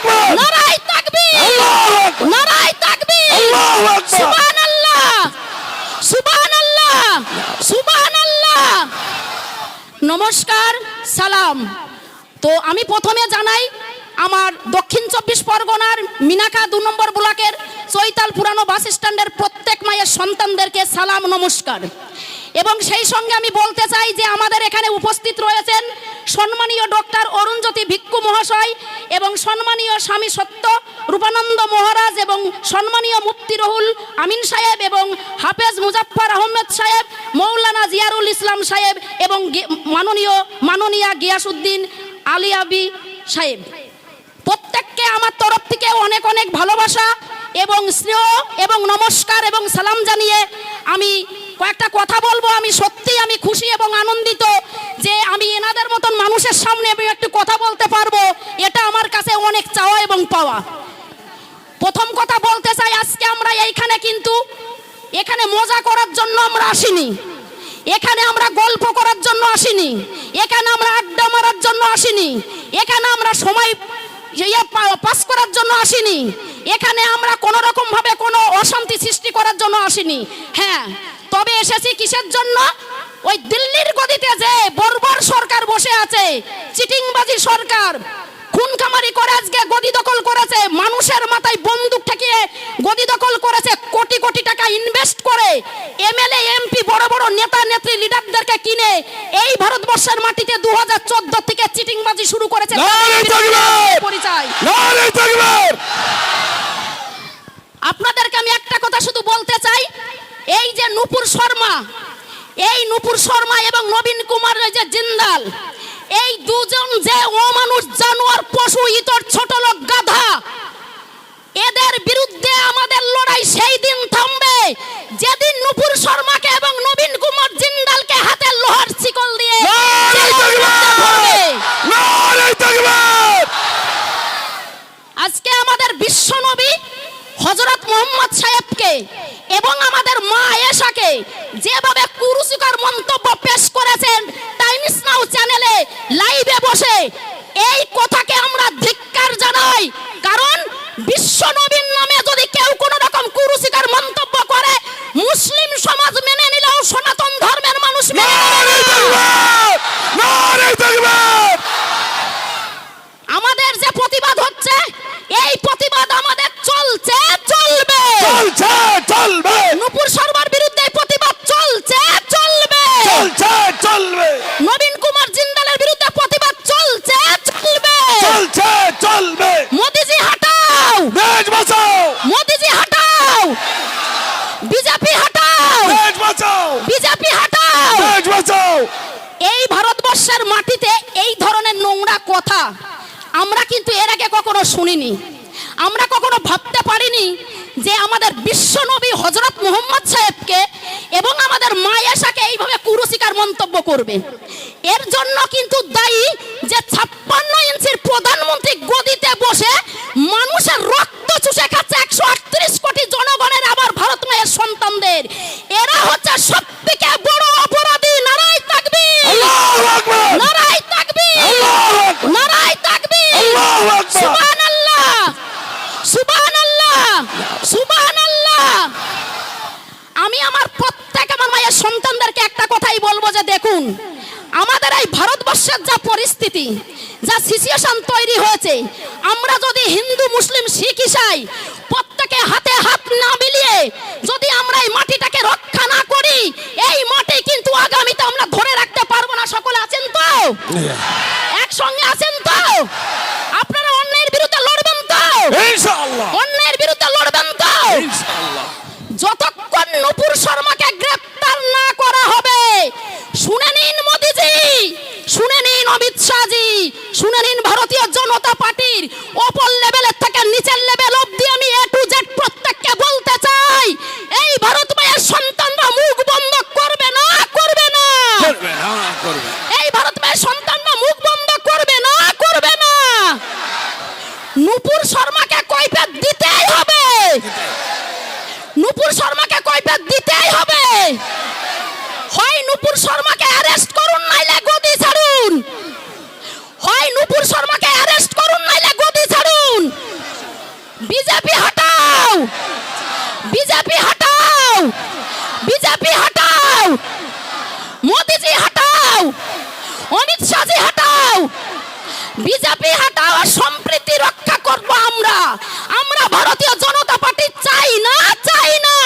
আকবার, নারায়ে তাকবীর, আল্লাহু আকবার, নারায়ে তাকবীর, আল্লাহু আকবার, সুবহানাল্লাহ, সুবহানাল্লাহ, সুবহানাল্লাহ। নমস্কার, সালাম। তো আমি প্রথমে জানাই আমার দক্ষিণ 24 পরগনার মিনাখা 2 নম্বর ব্লকের চৈতাল পুরানো বাস স্ট্যান্ডের প্রত্যেক মায়ের সন্তানদেরকে সালাম, নমস্কার। এবং সেই সঙ্গে আমি বলতে চাই যে আমাদের এখানে উপস্থিত রয়েছেন সম্মানীয় ডক্টর অরুণজ্যোতি ভিক্ষু মহাশয় এবং সম্মানীয় স্বামী সত্য রূপানন্দ মহারাজ এবং সম্মানীয় মুফতি রুহুল আমিন সাহেব এবং হাফেজ মুজাফফর আহমেদ সাহেব, মৌলানা জিয়ারুল ইসলাম সাহেব এবং মাননীয়া গিয়াসউদ্দিন আলিয়াবি সাহেব, প্রত্যেককে আমার তরফ থেকে অনেক অনেক ভালোবাসা এবং স্নেহ এবং নমস্কার এবং সালাম জানিয়ে আমি কয়েকটা কথা বলবো। আমি সত্যিই আমি খুশি এবং আনন্দিত যে আমি এনাদের মতন মানুষের সামনে আমি একটু কথা বলতে পারবো, এটা আমার কাছে অনেক চাওয়া এবং পাওয়া। প্রথম কথা বলতে চাই, আজকে আমরা এইখানে কিন্তু এখানে মজা করার জন্য আমরা আসিনি, এখানে আমরা গল্প করার জন্য আসিনি, এখানে আমরা আড্ডা মারার জন্য আসিনি, এখানে আমরা সময় পাস করার জন্য আসিনি, এখানে আমরা কোনো রকম ভাবে কোনো অশান্তি সৃষ্টি করার জন্য আসিনি। হ্যাঁ, তবে এসেছি কিসের জন্য? ওই দিল্লির গদিতে যে বর্বর সরকার বসে আছে, চিটিংবাজি সরকার, খুনখামারি করে আজকে গদি দখল করেছে, মানুষের মাথায় বন্দুক ঠেকিয়ে গদি দখল করেছে, কোটি কোটি টাকা ইনভেস্ট করে এমএলএ এমপি বড় বড় নেতা নেত্রী লিডারদেরকে কিনে এই ভারতবর্ষের মাটিতে 2014 থেকে চিটিংবাজি শুরু করেছে। পরিচয় আপনাদেরকে আমি একটা কথা শুধু বলতে চাই, এই যে নূপুর শর্মা এবং নবীন কুমার যে জিন্দাল, এই দুজন যে অমানুষ জানোয়ার পশু ইতর ছোট লোক গাধা, এদের বিরুদ্ধে আমাদের লড়াই সেই দিন থামবে যেদিন নূপুর শর্মাকে এবং নবীন কুমার জিন্দালকে হাতে লোহার শিকল দিয়ে আজকে আমাদের বিশ্বনবী হযরত মুহাম্মদ সাহেবকে এবং আমাদের মা আয়েশাকে যেভাবে কুরুচিকর মন্তব্য পেশ করেছেন টাইমস নাও চ্যানেলে লাইভে বসে, এই কথাকে আমরা ধিক্কার জানাই। কারণ বিশ্বনবীর নামে যদি কেউ কোনো রকম কুরুচিকর মন্তব্য করে, মুসলিম সমাজ মেনে নিলেও সনাতন ধর্মের মানুষ মেনে নেবে না। আমাদের যে প্রতিবাদ হচ্ছে, এই প্রতিবাদ আমাদের চলছে, চলবে। নূপুর শর্মার বিরুদ্ধে প্রতিবাদ চলছে, চলবে। নবীন কুমার জিন্দালের বিরুদ্ধে প্রতিবাদ চলছে, চলবে। মোদিজি হাঁটাও, দেশ বাঁচাও, মোদিজি হাঁটাও, বিজেপি হাঁটাও, দেশ বাঁচাও, বিজেপি হাঁটাও। দেশ বাঁচাও। এই ভারতবর্ষের মাটিতে এই ধরনের নোংরা কথা আমরা কিন্তু এর আগে কখনো শুনিনি। আমরা কখনো ভাবতে পারিনি যে আমাদের বিশ্বনবী হযরত মুহাম্মদ সাহেবকে এবং আমাদের মা আয়েশাকে এইভাবে কুরুচিকর মন্তব্য করবে। এর জন্য কিন্তু দায়ী যে 56 ইঞ্চির প্রধানমন্ত্রী গদিতে বসে মানুষের রক্ত চুষে খাচ্ছে 138 কোটি জনগণের, আবার ভারত মায়ের সন্তানদের। এরা হচ্ছে সবথেকে বড় অপরাধী। নারায়ে তাকবীর, আল্লাহু আকবার, নারায়ে তাকবীর, আল্লাহু আকবার, নারায়ে তাকবীর, আল্লাহু আকবার, সুবহানাল্লাহ, সুবহানাল্লাহ, সুবহানাল্লাহ। আমি আমার প্রত্যেক আমার মায়ের সন্তানদেরকে একটা কথাই বলবো যে দেখুন, আমাদের এই ভারতবর্ষের যা পরিস্থিতি, যা সিচুয়েশন তৈরি হয়েছে, আমরা যদি হিন্দু মুসলিম শিখ ইসাই প্রত্যেকে হাতে হাত না মিলিয়ে যদি আমরা এই মাটিটাকে রক্ষা না করি, এই মাটি কিন্তু আগামীতে আমরা ধরে রাখতে পারবো না। সকলে আছেন তো? একসঙ্গে আছেন তো? আপনারা অন্যের বিরুদ্ধে লড়বেন তো? ইনশাআল্লাহ, অন্যের বিরুদ্ধে লড়বেন তো? ইনশাআল্লাহ। যতক্ষণ নূপুর শর্মাকে গ্রেফতার না করা হবে, শুনে নিন মোদিজি, শুনে নিন অমিত শাহজি, শুনে নিন ভারতীয় জনতা পার্টির ওপর লেভেলের থেকে নিচের লেভেল অবধি আমি A to Z প্রত্যেককে বলতে চাই, এই ভারত মায়ের সন্তানরা মুখ বন্ধ করবে না, করবে না, এই ভারত মায়ের সন্তানরা মুখ বন্ধ করবে না, করবে না। নূপুর শর্মাকে কৈফিয়ত দিতেই হবে, নূপুর শর্মাকে কৈফিয়ত দিতেই হবে। হয় নূপুর শর্মাকে অ্যারেস্ট করুন, নাইলে গদি ছাড়ুন। হয় নূপুর শর্মাকে অ্যারেস্ট করুন, নাইলে গদি ছাড়ুন। বিজেপি হটাও, সম্প্রীতি রক্ষা করব আমরা। আমরা ভারতীয় জনতা পার্টি চাই না, চাই না।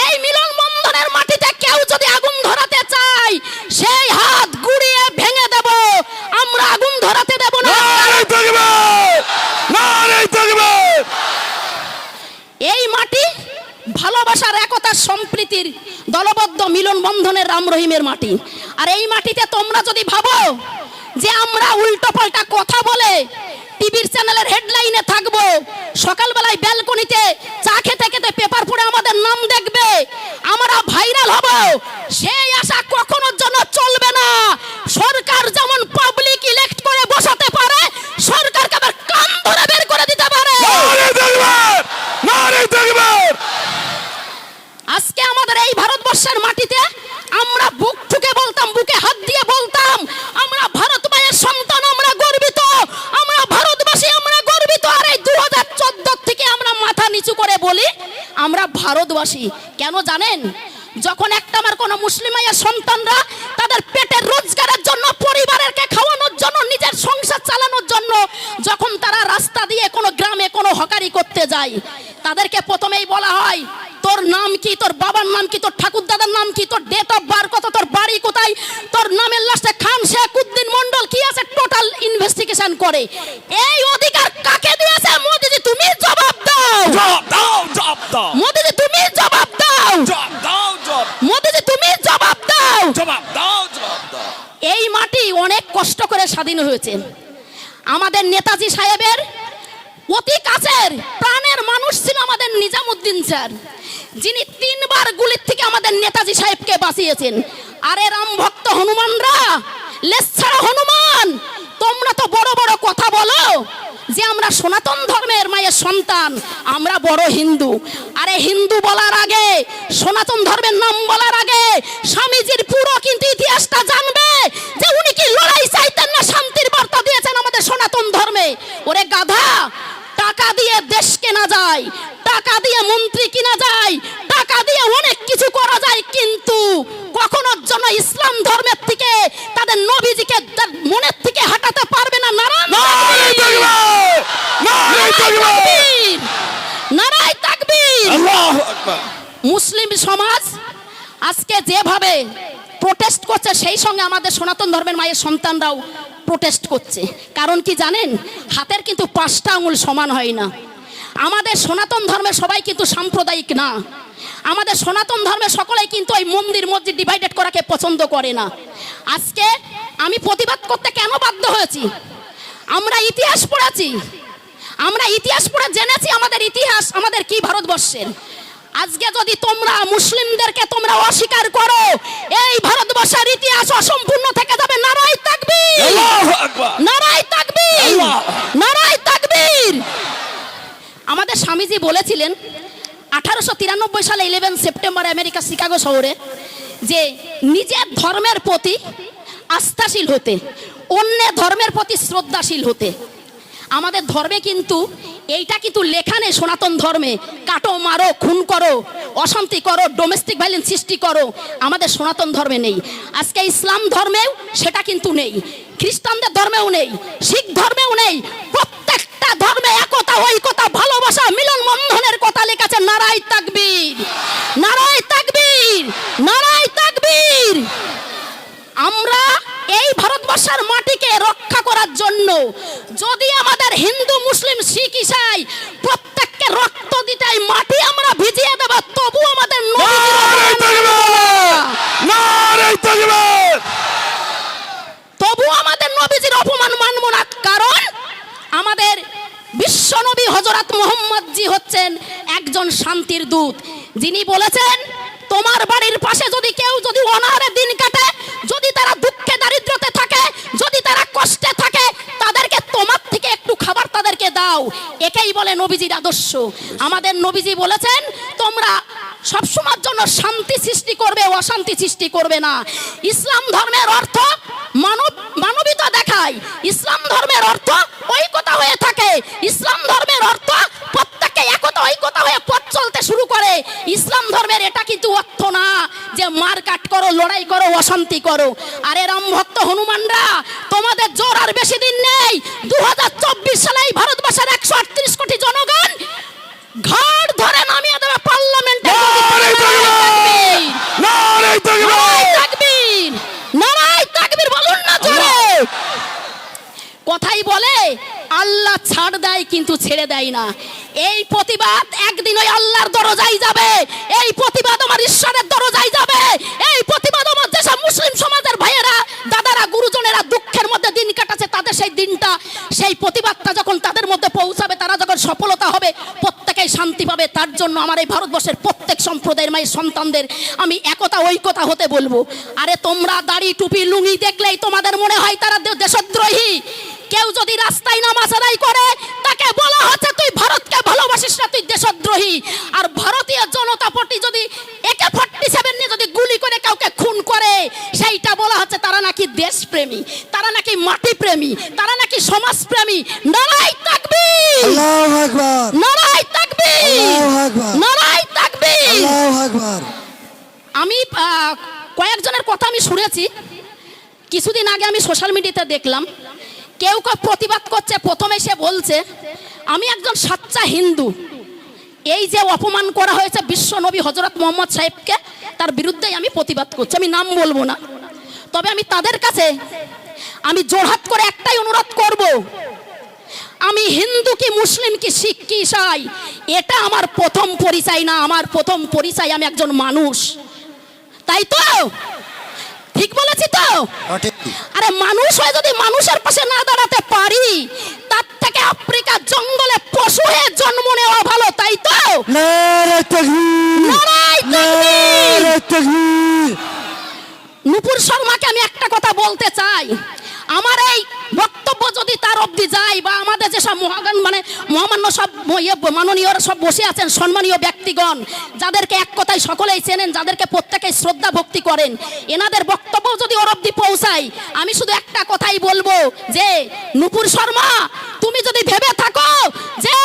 এই মিলন বন্ধনের মাটিতে কেউ যদি আগুন ধরাতে চায়, সেই হাত গুড়িয়ে ভেঙে দেব। আমরা আগুন ধরাতে দেব না। নারে তাকবীর! নারে তাকবীর! এই মাটি ভালোবাসার, একতা, সম্প্রীতির দলবদ্ধ মিলন বন্ধনের রাম রহিমের মাটি। আর এই মাটিতে তোমরা যদি ভাবো যে আমরা উল্টো পাল্টা কথা বলে টিভির চ্যানেলের হেডলাইনে থাকবো, সকালবেলায় ব্যালকনিতে চা খেতে খেতে পেপার পড়ে আমাদের নাম দেখবে, আমরা ভাইরাল হব, সেই আশা কখনোর জন্য চলবে না। সরকার যেমন পাবলিক ইলেক্ট করে বসাতে পারে, সরকারকে আবার কান ধরে বের করে দিতে পারে। নারে তাকবীর! নারে তাকবীর! আজকে আমাদের এই ভারতবর্ষের মাটিতে আমরা বুক ঠুকে বলতাম, বুকে হাত দিয়ে বলতাম, আমরা ভারত মায়ের সন্তান, আমরা গর্বিত, আমরা ভারতবাসী, আমরা গর্বিত। আর এই 2014 থেকে আমরা মাথা নিচু করে বলি আমরা ভারতবাসী। কেন জানেন? যখন একটা আমার কোনো মুসলিম মায়ের সন্তানরা তাদের পেটের রোজগারের জন্য, পরিবারকে খাওয়ানোর জন্য, নিজের সংসার চালানোর জন্য যখন তারা রাস্তা দিয়ে কোনো গ্রামে কোনো হকারি করতে যায়, তাদেরকে প্রথমেই বলা হয় তোর নাম কি, তোর বাবার নাম কি, তোর ঠাকুর দাদার নাম কি, তোর ডেট অফ বার্থ কত, তোর বাড়ি কোথায়, তোর নামের লাস্টে খান শেখ উদ্দিন মন্ডল কি আছে, টোটাল ইনভেস্টিগেশন করে। এই অধিকার কাকে দিয়েছে? মোদিজি তুমি জবাব দাও। জবাব দাও, জবাব দাও। মোদিজি তুমি জবাব দাও। জবাব দাও, জবাব। মোদিজি তুমি জবাব দাও। জবাব দাও, জবাব দাও। এই মাটি অনেক কষ্ট করে স্বাধীন হয়েছে। আমাদের নেতাজি সাহেবের অতি কাছের প্রাণের মানুষ ছিল আমাদের নিজামুদ্দিন স্যার, যিনি 3 বার গুলির থেকে আমাদের নেতাজি সাহেবকে বাঁচিয়েছেন। আরে রাম ভক্ত হনুমানরা, লেচ্ছাড়া হনুমান, তোমরা তো বড় বড় কথা বলো যে আমরা সনাতন ধর্মের মায়ের সন্তান, আমরা বড় হিন্দু। আরে হিন্দু বলার আগে, সনাতন ধর্মের নাম বলার আগে স্বামীজির পুরো কিন্তু ইতিহাসটা জানবে যে উনি কি লড়াই চাইতেন না শান্তির বার্তা দিয়েছেন আমাদের সনাতন ধর্মে। ওরে গাধা, টাকা দিয়ে দেশ কেনা যায়, টাকা দিয়ে মন্ত্রী কিনা যায়, টাকা দিয়ে অনেক কিছু করা যায়, কিন্তু কখনোর জন্য ইসলাম ধর্মের থেকে তাদের নবীজিকে মনের থেকে হাঁটাতে পারবে না। নারে তাকবীর! নারে তাকবীর! নারায়ে তাকবীর! আল্লাহু আকবার! মুসলিম সমাজ আজকে যেভাবে প্রোটেস্ট করছে, সেই সঙ্গে আমাদের সনাতন ধর্মের মায়ের সন্তানরাও প্রোটেস্ট করছে। কারণ কি জানেন? হাতের কিন্তু 5টা আঙুল সমান হয় না। আমাদের সনাতন ধর্মের সবাই কিন্তু সাম্প্রদায়িক না। আমাদের সনাতন ধর্মের সকলেই কিন্তু ওই মন্দির মসজিদ ডিভাইডেড করাকে পছন্দ করে না। আজকে আমি প্রতিবাদ করতে কেন বাধ্য হয়েছি? আমরা ইতিহাস পড়েছি, আমরা ইতিহাস পড়ে জেনেছি আমাদের ইতিহাস আমাদের কি ভারতবর্ষের। আজকে যদি তোমরা মুসলিমদেরকে তোমরা অস্বীকার করো, এই ভারতবর্ষের ইতিহাস অসম্পূর্ণ থেকে যাবে। নারায়ে তাকবীর! আল্লাহু আকবার! নারায়ে তাকবীর! আল্লাহ! নারায়ে তাকবীর! আমাদের স্বামীজি বলেছিলেন 1893 সালে 11 সেপ্টেম্বর আমেরিকা শিকাগো শহরে যে নিজের ধর্মের প্রতি আস্থাশীল হতে, অন্য ধর্মের প্রতি শ্রদ্ধাশীল হতে। আমাদের ধর্মে কিন্তু এইটা কিন্তু লেখা নেই। সনাতন ধর্মে কাটো, মারো, খুন করো, অশান্তি করো, ডোমেস্টিক ভায়োলেন্স সৃষ্টি করো, আমাদের সনাতন ধর্মে নেই। আজকে ইসলাম ধর্মেও সেটা কিন্তু নেই, খ্রিস্টানদের ধর্মেও নেই, শিখ ধর্মেও নেই। প্রত্যেকটা ধর্মে একতা, ঐকতা, ভালোবাসা, মিলন বন্ধনের কথা লেখা আছে। নারায়ে তাকবীর! নারায়ে তাকবীর! নারায়ে তাকবীর! আমরা এই ভারতবর্ষের মাটিকে রক্ষা করার জন্য যদি আমাদের হিন্দু, মুসলিম, শিখ, ঈসাই প্রত্যেককে রক্ত দিতে হয়, মাটি আমরা ভিজিয়ে দেব, তবু আমাদের নারে তাকবীর! নারে তাকবীর! তবু আমাদের নবীজির অপমান মানব না। কারণ আমাদের বিশ্বনবী হযরত মুহাম্মদ জি হচ্ছেন একজন শান্তির দূত, যিনি বলেছেন তোমার বাড়ির পাশে যদি কেউ যদি অনাহারে দিন কাটে, যদি তারা দুঃখে দারিদ্রতে থাকে, যদি তারা কষ্টে থাকে, তাদেরকে তোমার থেকে একটু খাবার তাদেরকে দাও। একেই বলে নবীজির আদর্শ। আমাদের নবীজি বলেছেন তোমরা সবসময়ের জন্য শান্তি সৃষ্টি করবে, অশান্তি সৃষ্টি করবে না। ইসলাম ধর্মের অর্থ মানবিকতা দেখায়, ইসলাম ধর্মের অর্থ ঐকতা হয়ে থাকে, ইসলাম ধর্মের অর্থ প্রত্যেককে একতা ঐকতা হয়ে পথ চলতে শুরু করে। ইসলাম ধর্মের এটা কিন্তু অর্থ না যে মারকাট করো, লড়াই করো, অশান্তি করো। আরে রাম ভক্ত হনুমানরা, তোমাদের জোর আর বেশি দিন কথাই বলে আল্লাহ ছাড় দেয় কিন্তু ছেড়ে দেয় না। এই প্রতিবাদ একদিন ওই আল্লাহর দরজায় যাবে, এই প্রতিবাদ আমার ঈশ্বরের দরজায় যাবে, এই প্রতিবাদ আমার যেসব মুসলিম সমাজের ভাইয়েরা, দাদারা, গুরুজনেরা দুঃখের মধ্যে দিন কাটাচ্ছে, তাদের সেই দিনটা, সেই প্রতিবাদটা যখন তাদের মধ্যে পৌঁছাবে, তারা যখন সফলতা হবে, প্রত্যেকেই শান্তি পাবে। তার জন্য আমার এই ভারতবর্ষের প্রত্যেক সম্প্রদায়ের মায়ের সন্তানদের আমি একতা ঐক্যতা হতে বলবো। আরে তোমরা দাড়ি টুপি লুঙ্গি দেখলেই তোমাদের মনে হয় তারা দেশদ্রোহী। কেউ যদি রাস্তায় নামাজ আদায় করে তাকে বলা হচ্ছে তুই ভারতকে ভালোবাসিস না, তুই দেশদ্রোহী। আর ভারতীয় জনতা পার্টি যদি AK-47 নিয়ে যদি গুলি করে কাউকে খুন করে, সেইটা বলা হচ্ছে তারা নাকি দেশপ্রেমী, তারা নাকি মাটিপ্রেমী, তারা নাকি সমাজপ্রেমী। নারায়ে তাকবীর, আল্লাহু আকবার, নারায়ে তাকবীর, আল্লাহু আকবার, নারায়ে তাকবীর। আল্লাহু আকবার। আমি কয়েকজনের কথা আমি শুনেছি, কিছুদিন আগে আমি সোশ্যাল মিডিয়াতে দেখলাম কেউ কেউ প্রতিবাদ করছে। প্রথমে সে বলছে আমি একজন সাচ্চা হিন্দু, এই যে অপমান করা হয়েছে বিশ্ব নবী হযরত মুহাম্মদ সাহেবকে, তার বিরুদ্ধেই আমি প্রতিবাদ করছি। আমি নাম বলবো না, তবে আমি তাদের কাছে আমি জোরহাত করে একটাই অনুরোধ করব, আমি হিন্দু কি মুসলিম কি শিখ কি ঈসাই, এটা আমার প্রথম পরিচয় না। আমার প্রথম পরিচয় আমি একজন মানুষ, তাই তো? ঠিক বলেছি তো? আরে মানুষ হয়ে যদি মানুষের পাশে না দাঁড়াতে পারি, তার থেকে আফ্রিকার জঙ্গলে পশু হয়ে জন্ম নেওয়া ভালো, তাই তো? নারে তাকবীর, নারায়ে তাকবীর। নারে তাকবীর। নূপুর শর্মাকে আমি একটা কথা বলতে চাই, আমার এই বক্তব্য যদি তার অবধি যায়, বা আমাদের যেসব মহামান্য সব মাননীয়রা সব বসে আছেন, সম্মানীয় ব্যক্তিগণ, যাদেরকে এক কথায় সকলেই চেনেন, যাদেরকে প্রত্যেকেই শ্রদ্ধা ভক্তি করেন, এনাদের বক্তব্য যদি ওর অবধি পৌঁছায়, আমি শুধু একটা কথাই বলবো যে নূপুর শর্মা, তুমি যদি ভেবে থাকো যে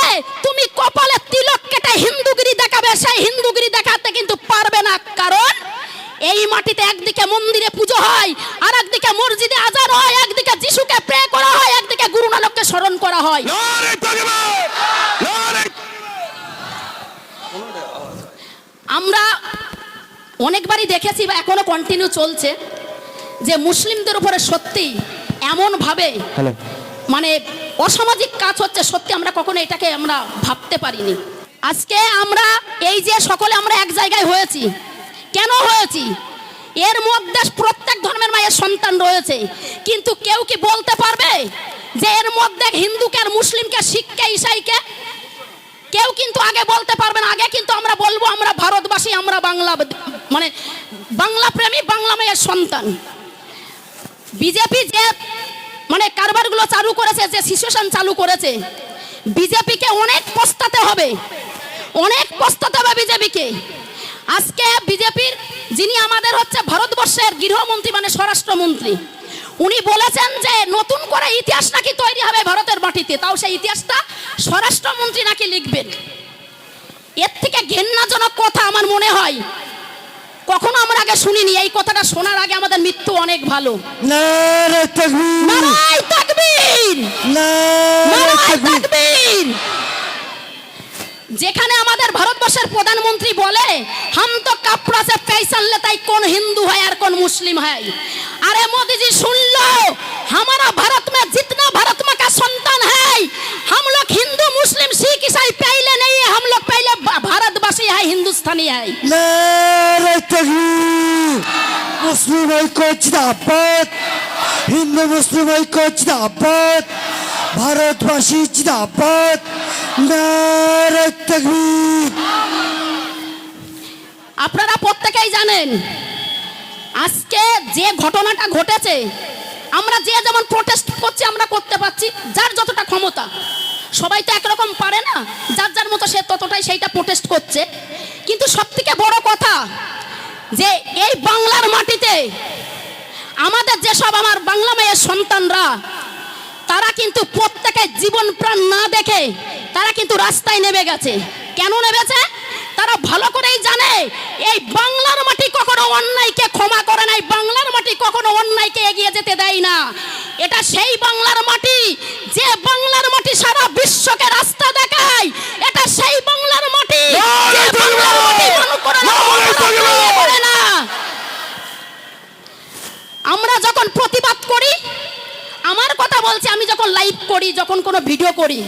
তুমি কপালে তিলক কেটে হিন্দুগিরি দেখাবে, সেই হিন্দুগিরি দেখাতে কিন্তু পারবে না। কারণ এই মাটিতে একদিকে মন্দিরে পুজো হয়, আর একদিকে মসজিদে আজান হয়, একদিকে যিশুকে প্রে করা হয়, একদিকে গুরু নানককে স্মরণ করা হয়। নারে তাকবীর, নারে। আমরা অনেকবারই দেখেছি বা এখনো কন্টিনিউ চলছে যে মুসলিমদের উপরে সত্যি এমনভাবে মানে অসামাজিক কাজ হচ্ছে, সত্যি আমরা কখনো এটাকে আমরা ভাবতে পারিনি। আজকে আমরা এই যে সকলে আমরা এক জায়গায় হয়েছি, কেন হয়েছি? এর মধ্যে প্রত্যেক ধর্মের মায়ের সন্তান রয়েছে, কিন্তু কেউ কি বলতে পারবে যে এর মধ্যে হিন্দুকে আর মুসলিমকে, শিখকে ঈসাইকে? কেউ কিন্তু আগে বলতে পারবে না। আগে কিন্তু আমরা বলবো আমরা ভারতবাসী, আমরা বাংলা মানে বাংলা প্রেমী, বাংলা মায়ের সন্তান। বিজেপি যে মানে কারবারগুলো চালু করেছে, যে সিচুয়েশন চালু করেছে, বিজেপিকে অনেক পস্তাতে হবে, অনেক পস্তাতে হবে বিজেপিকে। আজকে বিজেপির যিনি আমাদের হচ্ছে ভারতবর্ষের গৃহমন্ত্রী মানে স্বরাষ্ট্রমন্ত্রী, উনি বলেছেন যে নতুন করে ইতিহাস নাকি তৈরি হবে ভারতের মাটিতে, তাও সেই ইতিহাসটা স্বরাষ্ট্রমন্ত্রী নাকি লিখবেন। এর থেকে ঘৃণাজনক কথা আমার মনে হয় কখনো আমরা আগে শুনিনি। এই কথাটা শোনার আগে আমাদের মৃত্যু অনেক ভালো। নারে তাকবীর, নারায়ে তাকবীর, নারে নারায়ে তাকবীর। তাকবীর। যেখানে আমাদের ভারতবর্ষের প্রধানমন্ত্রী বলে হাম তো কাপড়া সে ফ্যাশন লেতা है, कौन हिंदू है और कौन मुस्लिम है। अरे मोदी जी सुन लो, हमारा भारत में जितना भारत में का संतान है, हम लोग हिंदू मुस्लिम सिख ईसाई पहले नहीं है, हम लोग पहले भारतवासी है, हिंदुस्तानी है। নারে তাকবীর। মুসলিম ঐক্য জিন্দাবাদ, হিন্দু মুসলিম ঐক্য জিন্দাবাদ, ভারতবাসী জিন্দাবাদ। নারে তাকবীর। আপনারা প্রত্যেকেই জানেন আজকে যে ঘটনাটা ঘটেছে, আমরা যে যেমন প্রোটেস্ট করছি আমরা করতে পারছি, যার যতটা ক্ষমতা। সবাই তো একরকম পারে না, যার যার মতো সে ততটাই সেইটা প্রোটেস্ট করছে। কিন্তু সবথেকে বড় কথা যে এই বাংলার মাটিতে আমাদের যেসব আমার বাংলা মেয়ের সন্তানরা, তারা কিন্তু প্রত্যেকে জীবন প্রাণ না দেখে তারা কিন্তু রাস্তায় নেমে গেছে। কেন নেমেছে? তারা ভালো করেই জানে এই বাংলার মাটি কখনো অন্যায়কে ক্ষমা করে নাই, বাংলার মাটি কখনো অন্যায়কে এগিয়ে যেতে দেয় না। এটা সেই বাংলার মাটি যে বাংলার মাটি সারা বিশ্বকে রাস্তা দেখায়, এটা সেই বাংলার মাটি যে বাংলার মাটি মানুষ করে না। আমরা যখন প্রতিবাদ করি, আমার কথা বলছি, আমি যখন লাইভ করি, যখন কোনো ভিডিও করি,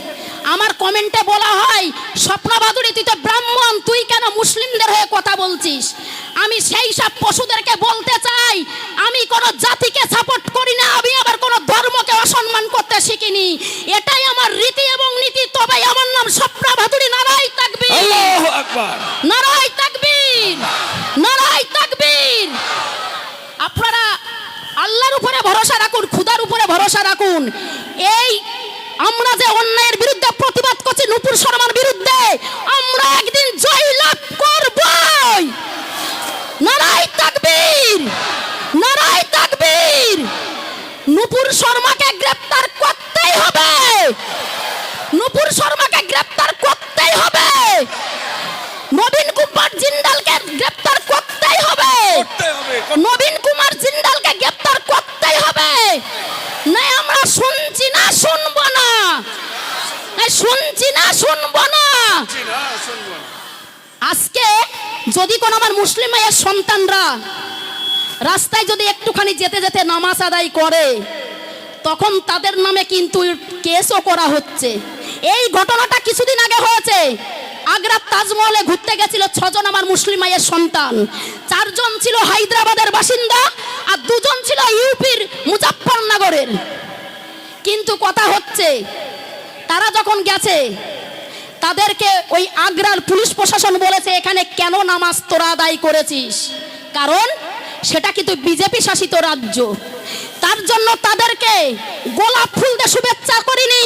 আমার কমেন্টে বলা হয় স্বপ্না ভাদুড়ী তুই তো ব্রাহ্মণ, তুই কেন মুসলিমদের হয়ে কথা বলছিস? আমি সেই সব পশুদেরকে বলতে চাই, আমি কোনো জাতিকে সাপোর্ট করি না, আমি আবার কোনো ধর্মকে অসম্মান করতে শিখিনি। এটাই আমার রীতি এবং নীতি। তবে আমার নাম স্বপ্না ভাদুড়ী। নারাই তাকবীর, আল্লাহু আকবার। নারাই তাকবীর, নারাই তাকবীর। আপনারা আল্লাহর উপরে ভরসা রাখুন, খুদার উপরে ভরসা রাখুন। এই আমরা যে অন্যায়ের বিরুদ্ধে প্রতিবাদ করছি, নূপুর শর্মার বিরুদ্ধে, আমরা একদিন জয় লাভ করবই। নারাই তাকবীর, নারাই তাকবীর। নূপুর শর্মাকে গ্রেফতার করতেই হবে, নূপুর শর্মাকে গ্রেফতার করতেই হবে, নবীন কুমার জিন্দালকে গ্রেফতার করতেই হবে, নবীন কুমার জিন্দালকে গ্রেফতার করতেই হবে। না আমরা শুনছি না শুনবো না, শুনছি না শুনবো না। আজকে যদি কোন আমার মুসলিম ভাইয়ের সন্তানরা রাস্তায় যদি একটুখানি যেতে যেতে নামাজ আদায় করে, তখন তাদের নামে কিন্তু কেসও করা হচ্ছে। এই ঘটনাটা কিছুদিন আগে হয়েছে। আগ্রার তাজমহলে ঘুরতে গেছিল 6 জন আমার মুসলিম ভাইয়ের সন্তান। 4 জন ছিল হায়দ্রাবাদের বাসিন্দা আর 2 জন ছিল ইউপির মুজাফফরনগরের। কিন্তু কথা হচ্ছে, তারা যখন গেছে তাদেরকে ওই আগ্রার পুলিশ প্রশাসন বলেছে এখানে কেন নামাজ তোরা আদায় করেছিস, কারণ সেটা কিন্তু বিজেপি শাসিত রাজ্য। তার জন্য তাদেরকে গোলাপ ফুল দিয়ে শুভেচ্ছা করিনি,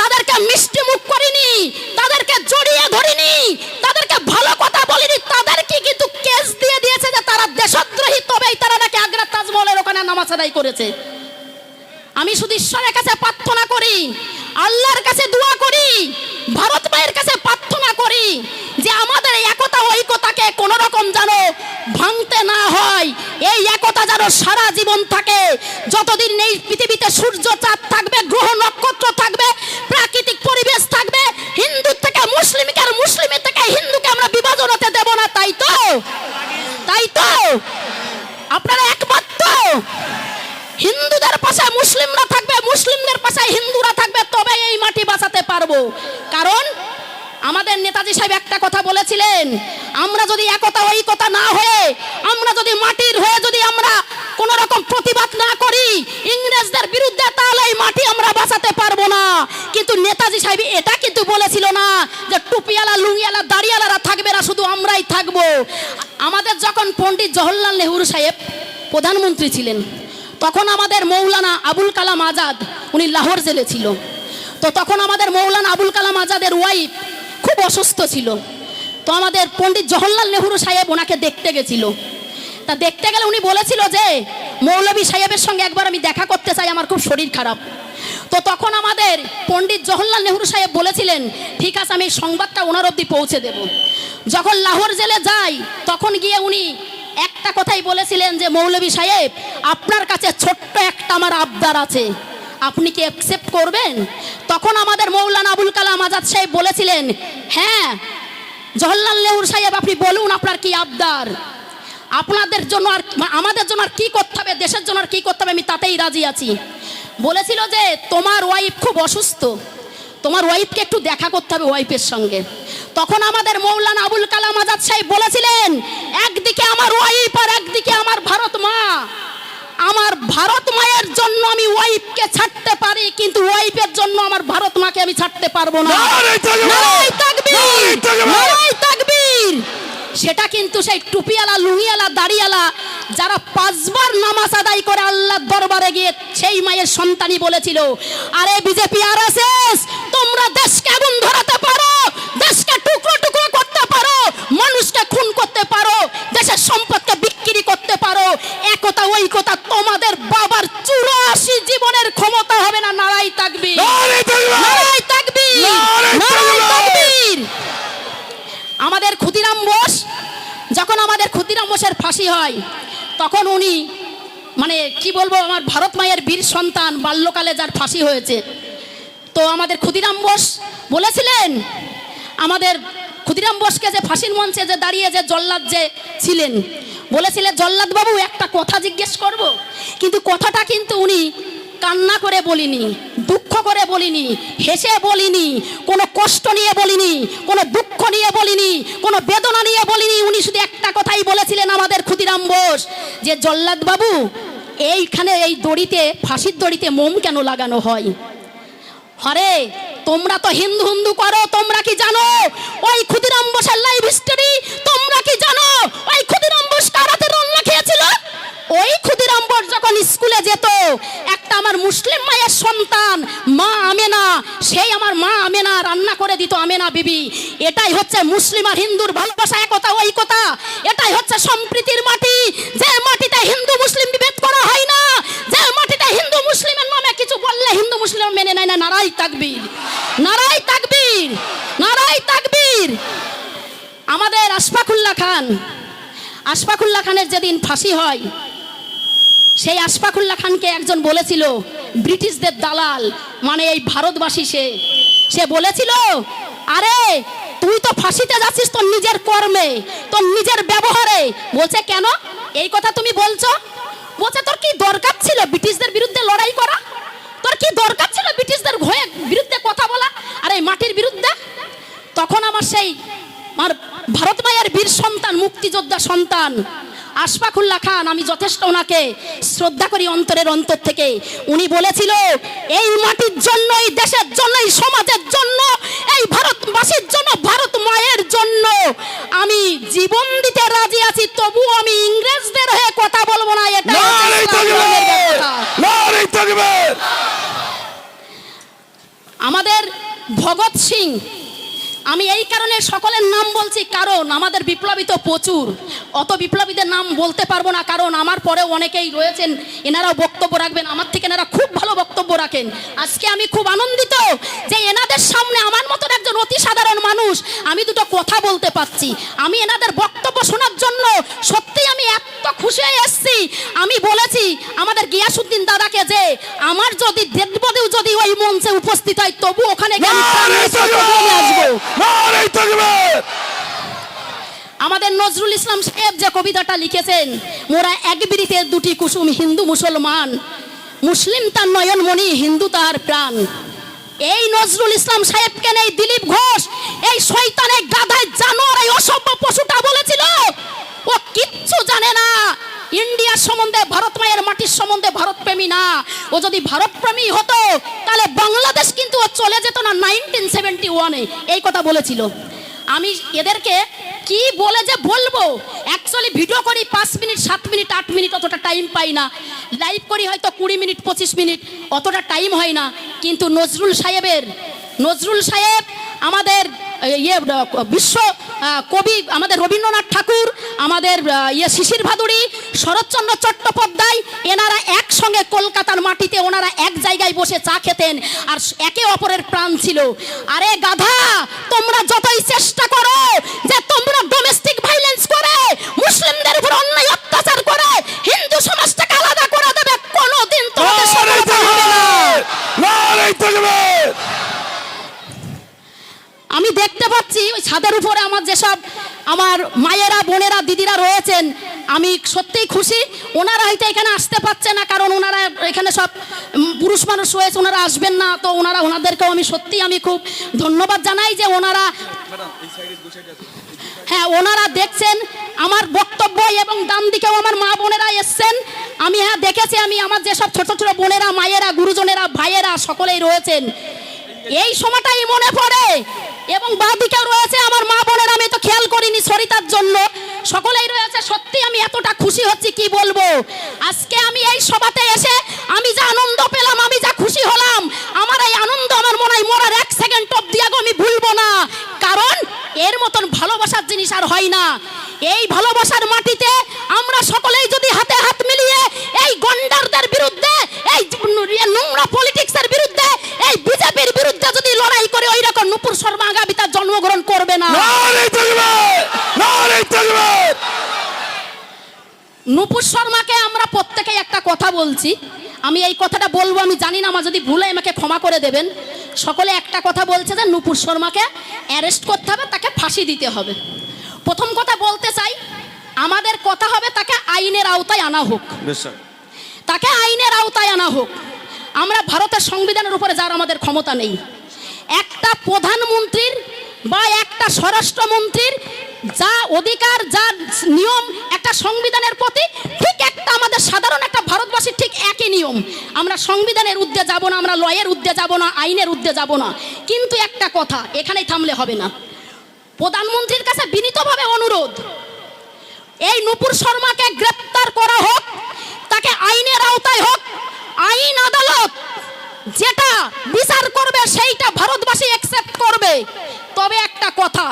তাদেরকে মিষ্টি মুখ করিনি, তাদেরকে জড়িয়ে ধরিনি, তাদেরকে ভালো কথা বলিনি, তাদেরকে কিন্তু কেস দিয়ে দিয়েছে যে তারা দেশদ্রোহী। তবেই তারা নাকি আগ্রা তাজমহলের ওখানে নামাজ আদায় করেছে। আমি শুধু ঈশ্বরের কাছে প্রার্থনা করি, আল্লাহর কাছে দোয়া করি, ভারত মায়ের কাছে প্রার্থনা করি যে আমাদের একতা ঐক্যতাকে কোন রকম যেন ভাঙতে না হয়। এই একতা যেন সারা জীবন থাকে। যতদিন এই পৃথিবীতে সূর্য চাঁদ থাকবে, গ্রহ নক্ষত্র থাকবে, প্রাকৃতিক পরিবেশ থাকবে, হিন্দু থেকে মুসলিমকে আর মুসলিমের থেকে হিন্দুকে আমরা বিভাজন হতে দেব না। তাই তো, তাই তো আপনারা একমত তো? হিন্দুদের পাশে মুসলিমরা থাকবে, মুসলিমদের পাশে হিন্দুরা থাকবে, তবে এই মাটি বাঁচাতে পারবো। কারণ আমাদের নেতাজি সাহেব একটা কথা বলেছিলেন, আমরা যদি একতা ঐক্যতা না হয়ে, আমরা যদি মাটির হয়ে যদি আমরা কোন রকম প্রতিবাদ না করি ইংরেজদের বিরুদ্ধে, তাহলে এই মাটি আমরা বাঁচাতে পারবো না। কিন্তু নেতাজি সাহেব এটা কিন্তু বলেছিল না যে টুপিওয়ালা লুঙ্গিওয়ালা দাড়িওয়ালারা থাকবে না, শুধু আমরাই থাকবো। আমাদের যখন পণ্ডিত জওহরলাল নেহরু সাহেব প্রধানমন্ত্রী ছিলেন, তখন আমাদের মৌলানা আবুল কালাম আজাদ উনি লাহোর জেলে ছিল। তো তখন আমাদের মৌলানা আবুল কালাম আজাদের ওয়াইফ খুব অসুস্থ ছিল। তো আমাদের পণ্ডিত জওহরলাল নেহরু সাহেব ওনাকে দেখতে গেছিল। তা দেখতে গেলে উনি বলেছিল যে মৌলভী সাহেবের সঙ্গে একবার আমি দেখা করতে চাই, আমার খুব শরীর খারাপ। তো তখন আমাদের পণ্ডিত জওহরলাল নেহরু সাহেব বলেছিলেন ঠিক আছে, আমি সংবাদটা ওনার অবধি পৌঁছে দেব। যখন লাহোর জেলে যাই তখন গিয়ে উনি একটা কথাই বলেছিলেন যে মৌলভী সাহেব, আপনার কাছে ছোট্ট একটা আমার আবদার আছে, আপনি কি অ্যাকসেপ্ট করবেন? তখন আমাদের মৌলানা আবুল কালাম আজাদ সাহেব বলেছিলেন, হ্যাঁ জওহরলাল নেহরু সাহেব, আপনি বলুন আপনার কি আবদার। আপনাদের জন্য আর আমাদের জন্য আর কি করতে হবে, দেশের জন্য আর কি করতে হবে, আমি তাতেই রাজি আছি। বলেছিল যে তোমার ওয়াইফ খুব অসুস্থ, তোমার ওয়াইফকে একটু দেখা করতে হবে ওয়াইফের সঙ্গে। তখন আমাদের মৌলানা আবুল কালাম আজাদ সাহেব বলেছিলেন, একদিকে আমার ওয়াইফ আর একদিকে আমার ভারত মা, আমার ভারত মায়ের জন্য আমি ওয়াইফকে ছাড়তে পারি, কিন্তু ওয়াইফের জন্য আমার ভারত মাকে আমি ছাড়তে পারবো না। নারায়ে তাকবীর, নারায়ে তাকবীর। সেটা কিন্তু সেই টুপিওয়ালা লুঙ্গিওয়ালা দাড়িওয়ালা যারা 5 বার নামাজ আদায় করে আল্লাহর দরবারে গিয়ে সেই মায়ের সন্তানই বলেছিল, আরে বিজেপি আরএসএস, তোমরা দেশকে আগুন ধরাতে পারো, দেশকে টুকরো টুকরো করতে পারো, মানুষকে খুন করতে পারো, দেশের সম্পদকে বিক্রি করতে পারো, একতা ঐক্যতা তোমাদের বাবার 84 জীবনের ক্ষমতা হবে না। নারায়ে তাকবীর, নারায়ে তাকবীর, নারায়ে তাকবীর। আমাদের ক্ষুদিরাম বোস, যখন আমাদের ক্ষুদিরাম বোসের ফাঁসি হয় তখন উনি মানে কি বলবো, আমার ভারত মায়ের বীর সন্তান বাল্যকালে যার ফাঁসি হয়েছে, তো আমাদের ক্ষুদিরাম বোস বলেছিলেন, আমাদের ক্ষুদিরাম বোসকে যে ফাঁসির মঞ্চে যে দাঁড়িয়ে যে জল্লাদ যে ছিলেন, বলেছিলেন জল্লাদ বাবু একটা কথা জিজ্ঞেস করব, কিন্তু কথাটা কিন্তু উনি কান্না করে বলিনি, দুঃখ করে বলিনি, হেসে বলিনি, কোনো কষ্ট নিয়ে বলিনি, কোনো দুঃখ নিয়ে বলিনি, কোনো বেদনা নিয়ে বলিনি। উনি শুধু একটা কথাই বলেছিলেন আমাদের ক্ষুদিরাম বোস, যে জল্লাদ বাবু এইখানে এই দড়িতে, ফাঁসির দড়িতে মোম কেন লাগানো হয়? হরে তোমরা তো হিন্দু হিন্দু করো, তোমরা কি জানো ওই ক্ষুদিরাম বোসের লাইফ হিস্টোরি? তোমরা কি জানো ওই ক্ষুদিরাম বোস কারাতে রান্না খেয়েছিল? ওই ক্ষুদিরাম বোস যখন স্কুলে যেত, একটা আমার মুসলিম মায়ের সন্তান মা আমেনা, সেই আমার মা আমেনা রান্না করে দিত, আমেনা বিবি। এটাই হচ্ছে মুসলিম আর হিন্দুর ভালোবাসা, একতা ঐকতা। এটাই হচ্ছে সম্প্রীতির মাটি, যে মাটিতে হিন্দু মুসলিম বিভেদ করা হয় না, যে মাটিতে হিন্দু মুসলিমের নামে কিছু বললে হিন্দু মুসলিম মেনে নেয় না। নারাই তাকবীর, নারাই তাকবীর, নারাই তাকবীর। আমাদের আশফাকুল্লাহ খান, আশফাকুল্লাহ খানের যেদিন ফাঁসি হয়, সেই আশফাকুল্লাহ খানকে একজন বলেছিল, ব্রিটিশদের দালাল মানে এই ভারতবাসী, সে বলেছিল, আরে তুই তো ফাঁসিতে যাচ্ছিস তোর নিজের কর্মে, তোর নিজের ব্যবহারে। বলছে কেন এই কথা তুমি বলছো? বলছে তোর কি দরকার ছিল ব্রিটিশদের বিরুদ্ধে লড়াই করা? তোর কি দরকার ছিল ব্রিটিশদের বিরুদ্ধে কথা বলা আর এই মাটির বিরুদ্ধে? তখন আমার সেই আমার ভারত মায়ের বীর সন্তান, মুক্তিযোদ্ধা সন্তান আশফাকুল্লাহ খান, আমি যথেষ্ট ওনাকে শ্রদ্ধা করি অন্তরের অন্তর থেকে। উনি বলেছিল, এই মাটির জন্য, এই দেশের জন্য, এই সমাজের জন্য, এই ভারতবাসীর জন্য, ভারত মায়ের জন্য আমি জীবন দিতে রাজি আছি, তবু আমি ইংরেজদের হয়ে কথা বলবো না। এটা আমাদের ভগৎ সিং, আমি এই কারণে সকলের নাম বলছি, কারণ আমাদের বিপ্লবী তো প্রচুর, অত বিপ্লবীদের নাম বলতে পারবো না, কারণ আমার পরেও অনেকেই রয়েছেন, এনারাও বক্তব্য রাখবেন, আমার থেকে এনারা খুব ভালো বক্তব্য রাখেন। আজকে আমি খুব আনন্দিত যে এনাদের সামনে আমার মতন একজন অতি সাধারণ মানুষ আমি দুটো কথা বলতে পারছি। আমি এনাদের বক্তব্য শোনার জন্য সত্যি আমি এত খুশি হয়ে এসেছি। আমি বলেছি আমাদের গিয়াসউদ্দিন দাদাকে, যে আমার যদি ডেড বডিও যদি ওই মঞ্চে উপস্থিত হয়, তবু ওখানে আসবো। আমাদের নজরুল ইসলাম সাহেব যে কবিতাটা লিখেছেন, মোরা এক বিড়িতে দুটি কুসুম, হিন্দু মুসলমান, মুসলিম তার নয়নমণি, হিন্দু তার প্রাণ। এই নজরুল ইসলাম সাহেবকে নেই দিলীপ ঘোষ, এই শয়তানের গাধায় জানোয়ার, এই অসভ্য পশুটা বলেছিল ও কিচ্ছু জানে না ইন্ডিয়ার সম্বন্ধে, ভারত মায়ের মাটির সম্বন্ধে ভারত প্রেমী না। ও যদি ভারত প্রেমী হতো তাহলে বাংলাদেশ কিন্তু ও চলে যেত না 1971-এ, এই কথা বলেছিল। আমি এদেরকে কি বলে যে বলবো, অ্যাকচুয়ালি ভিডিও করি 5 মিনিট, 7 মিনিট, 8 মিনিট, অতটা টাইম পাই না। লাইভ করি হয়তো 20 মিনিট, 25 মিনিট, অতটা টাইম হয় না। কিন্তু নজরুল সাহেব আমাদের বিশ্ব কবি, আমাদের রবীন্দ্রনাথ ঠাকুর, আমাদের শিশির ভাদুড়ী, শরৎচন্দ্র চট্টোপাধ্যায়, এনারা একসঙ্গে কলকাতার মাটিতে ওনারা এক জায়গায় বসে চা খেতেন আর একে অপরের প্রাণ ছিল। আরে গাধা, তোমরা যতই চেষ্টা করো যে তোমরা ডোমেস্টিক ভাইলেন্স করে, মুসলিমদের উপর অন্যায় অত্যাচার করে হিন্দু সমাজটাকে আলাদা করে দেবে, কোনোদিন তোমাদের সফলতা হবে না। আমি দেখতে পাচ্ছি ওই ছাদের উপরে আমার যেসব আমার মায়েরা, বোনেরা, দিদিরা রয়েছেন, আমি সত্যিই খুশি। ওনারা হয়তো এখানে আসতে পারছে না, কারণ ওনারা এখানে সব পুরুষ মানুষ রয়েছে, ওনারা আসবেন না। তো ওনাদেরকেও আমি সত্যিই আমি খুব ধন্যবাদ জানাই যে ওনারা, হ্যাঁ ওনারা দেখছেন আমার বক্তব্য, এবং ডান দিকেও আমার মা বোনেরা এসছেন। আমি হ্যাঁ দেখেছি, আমি আমার যেসব ছোট ছোট বোনেরা, মায়েরা, গুরুজনেরা, ভাইয়েরা সকলেই রয়েছেন। এই সময়টাই মনে পড়ে, এবং বাদিকেও রয়েছে আমার মা বোনেরা, আমি তো খেয়াল করিনি সরিতার জন্য, সকলেই রয়েছে। সত্যি আমি এতটা খুশি হচ্ছি কি বলবো। আজকে আমি এই সভাতে এসে আমি যা আনন্দ পেলাম, আমি যা খুশি হলাম, আমার এই আনন্দ আমার মনে হয় মরার 1 সেকেন্ড অবধি আমি ভুলবো না। কারণ এর মতন ভালোবাসার জিনিস আর হয় না। এই ভালোবাসার মাটিতে আমরা সকলেই যদি হাতে হাত মিলিয়ে এই গন্ডারদের বিরুদ্ধে, এই নোংরা পলিটিক্সের বিরুদ্ধে, এই বিজেপির বিরুদ্ধে যদি লড়াই করে, ওই রকম নুপুর শর্মা আগামী তার জন্মগ্রহণ করবে না। নুপুর শর্মাকে আমরা প্রত্যেকেই একটা কথা বলছি, আমি এই কথাটা বলবো, আমি জানি না, আমার যদি ভুলে আমাকে ক্ষমা করে দেবেন। সকলে একটা কথা বলছে যে নুপুর শর্মাকে অ্যারেস্ট করতে হবে, তাকে ফাঁসি দিতে হবে। প্রথম কথা বলতে চাই, আমাদের কথা হবে তাকে আইনের আওতায় আনা হোক, তাকে আইনের আওতায় আনা হোক। আমরা ভারতের সংবিধানের উপরে যার আমাদের ক্ষমতা নেই। একটা প্রধানমন্ত্রীর বা একটা স্বরাষ্ট্রমন্ত্রীর যা অধিকার, যা নিয়ম একটা সংবিধানের প্রতি, ঠিক একটা আমাদের সাধারণ একটা ভারতবাসীর ঠিক একই নিয়ম। আমরা সংবিধানের ঊর্ধ্বে যাব না, আমরা লয়ের ঊর্ধ্বে যাব না, আইনের ঊর্ধ্বে যাব না। কিন্তু একটা কথা, এখানেই থামলে হবে না। প্রধানমন্ত্রীর কাছে বিনীতভাবে অনুরোধ, এই নূপুর শর্মাকে গ্রেপ্তার করা হোক, তাকে আইনের আওতায় হোক। আইন আদালত যেটা বিচার করবে সেইটা ভারতবাসী অ্যাকসেপ্ট করবে। তবে একটা কথা,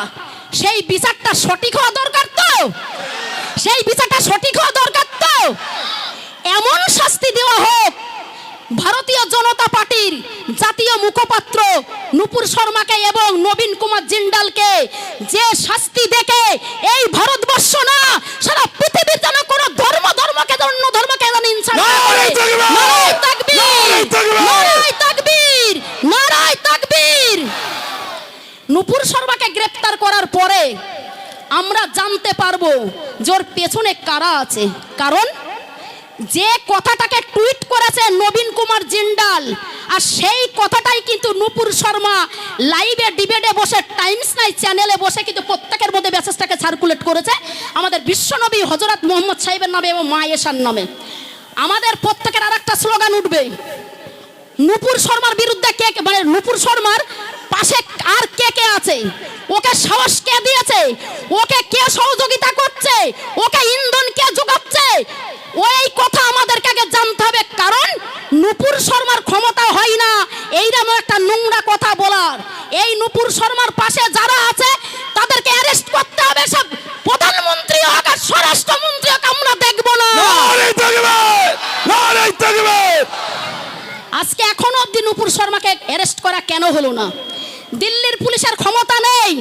সেই বিচারটা সঠিক হওয়া দরকার তো, সেই বিচারটা সঠিক হওয়া দরকার তো। এমন শাস্তি দেওয়া হোক, ভারতীয় জনতা পার্টির জাতীয় মুখপাত্র নূপুর শর্মাকে এবং নবীন কুমার জিন্দালকে যে শাস্তি দেখে এই ভারতবর্ষ না সারা পৃথিবীর যেন কোনো ধর্মকে অন্য ধর্মকে যেন ইনসাল্ট না করে। নারায়ে তাকবীর, নারায়ে তাকবীর, নারায়ে তাকবীর। নূপুর শর্মাকে গ্রেপ্তার করার পরে আমরা জানতে পারবো যে ওর পেছনে কারা আছে। কারণ যে কথাটাকে টুইট করেছে নবীন কুমার জিন্দাল, আর সেই কথাটাই কিন্তু নূপুর শর্মা লাইভে ডিবেটে বসে টাইমস নাই চ্যানেলে বসে কিন্তু প্রত্যেকের মধ্যে মেসেজটাকে সার্কুলেট করেছে আমাদের বিশ্বনবী হযরত মুহাম্মদ সাহেবের নামে এবং মা আয়েশার নামে। আমাদের প্রত্যেকের আর একটা স্লোগান উঠবে, নূপুর শর্মার বিরুদ্ধে কে, মানে নূপুর শর্মার পাশে আর কে কে আছে, ওকে সাহস কে দিয়েছে, ওকে কে সহযোগিতা করছে, ওকে ইন্ধন কে যোগাচ্ছে, ওই কথা আমাদেরকে আগে জানতে হবে। কারণ নূপুর শর্মার ক্ষমতা হয় না এইরকম একটা নোংরা কথা বলার। এই নূপুর শর্মার পাশে যারা আছে তাদেরকে অ্যারেস্ট করতে হবে। সব প্রধানমন্ত্রী হোক আর স্বরাষ্ট্রমন্ত্রী হোক, আমরা দেখব না। নারায়ে তাকবীর, নারায়ে তাকবীর। আজকে এখনো অবধি নূপুর শর্মাকে অ্যারেস্ট করা কেন হলো না? দিল্লির পুলিশের ক্ষমতা নেই